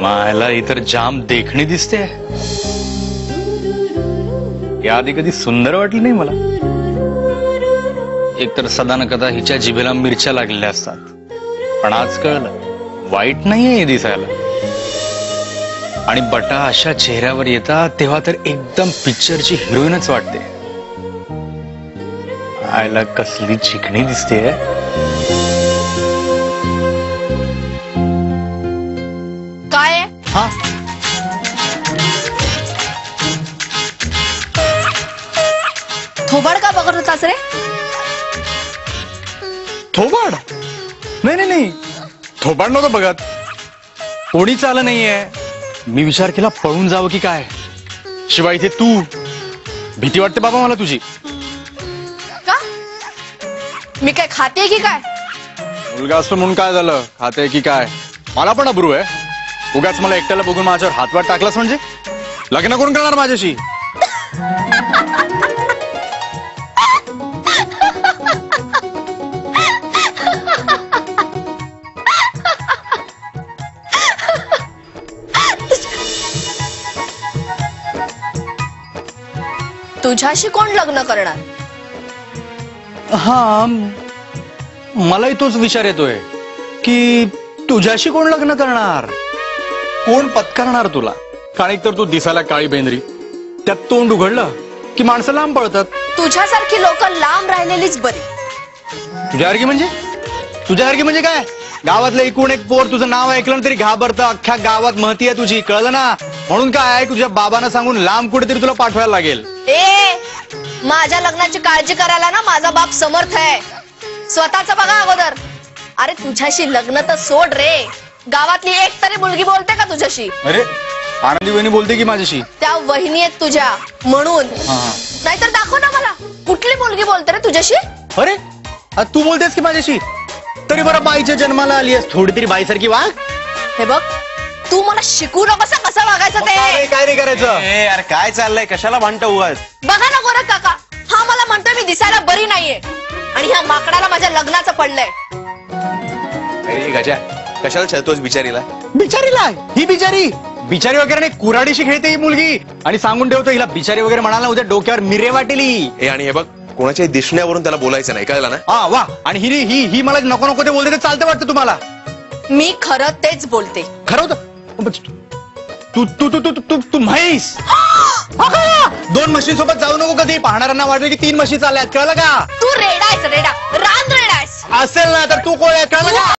मायला इतर जाम देखणी दिसते. या आधी कधी सुंदर वाटली नाही मला. एकतर सदा न कदा हिच्या जिभेला मिरच्या लागलेल्या असतात, पण आज कळलं वाईट नाहीये दिसायला. आणि बटा अशा चेहऱ्यावर येतात तेव्हा तर एकदम पिक्चरची हिरोईनच वाटते. आयला कसली चिकणी दिसते. काय हा थोबाड का बघत होतास रे? थोबाड? नाही नाही नाही, थोबाड नव्हतं बघत. कोणीच आलं नाहीये. मी विचार केला पळून जावं की काय. शिवाय इथे तू. भीती वाटते बाबा मला तुझी. का? मी काय खाते की काय? मुलगा असतो म्हणून काय झालं? खाते की काय? मला पण अब्रू आहे. उगाच मला एकट्याला बघून माझ्यावर हातवाट टाकलास म्हणजे लग्न करून करणार माझ्याशी? तुझ्याशी कोण लग्न करणार? हा, मलाही तोच विचार येतोय की तुझ्याशी कोण लग्न करणार, कोण पत्करणार तुला. कारण एक तर तू दिसायला काळी बेंद्री, त्यात तोंड उघडलं की माणसं लांब पळतात. तुझ्यासारखी लोक लांब राहिलेलीच बरी. तुझ्यासारखी म्हणजे? तुझ्यासारखी म्हणजे काय? गावातलं एकूण एक पोर तुझं नाव ऐकलं तरी घाबरतं. अख्ख्या गावात महती आहे तुझी, कळलं ना? म्हणून काय तुझ्या बाबांना सांगून लांब कुठेतरी तुला पाठवायला लागेल. माझ्या लग्नाची काळजी करायला ना माझा बाप समर्थ आहे. स्वतःच बघा अगोदर. अरे तुझ्याशी लग्न तर सोड रे, गावातली एक तरी मुलगी बोलते का तुझ्याशी? अरे आनंदी वहिनी बोलते की माझ्याशी? त्या वहिनी आहेत तुझ्या म्हणून. नाहीतर दाखव ना मला कुठली मुलगी बोलते रे तुझ्याशी. अरे तू बोलतेस की माझ्याशी? तरी बरं बाईच्या जन्माला आली आहेस, थोडी तरी बाईसारखी वाग. हे बघ, तू मला शिकू नकोस कसं वागायचं ते. काय नाही करायचं. यार काय चाललंय, कशाला भांडता उगाच? बघा ना गोरख काका, हा मला म्हणतोय मी दिसायला बरी नाहीये आणि ह्या माकडाला माझ्या लग्नाचं पडलंय. अरे गजा, कशाला छळतोस बिचारीला? बिचारीला? ही बिचारी बिचारी वगैरे नाही, कुऱ्हाडीशी खेळते ही मुलगी. आणि सांगून ठेवतो हिला बिचारी वगैरे म्हणाला उद्या डोक्यावर मिरे वाटेली. आणि हे बघ, कोणाच्याही दिसण्यावरून त्याला बोलायचं नाही, कळलं ना? हा वा. आणि ही ही ही मला नको नको ते बोलते ते चालतं वाटतं तुम्हाला? मी खरं तेच बोलते. खरं होतं. तू तू तू तू तू तू म्हैस. 2 म्हशी सोबत जाऊ नको कधी. पाहणाऱ्यांना वाटलं की 3 म्हशी चालल्यात, कळलं का? तू रेडायस रेडा, रान रेडायस असेल ना तर तू कोण आहे, कळलं का?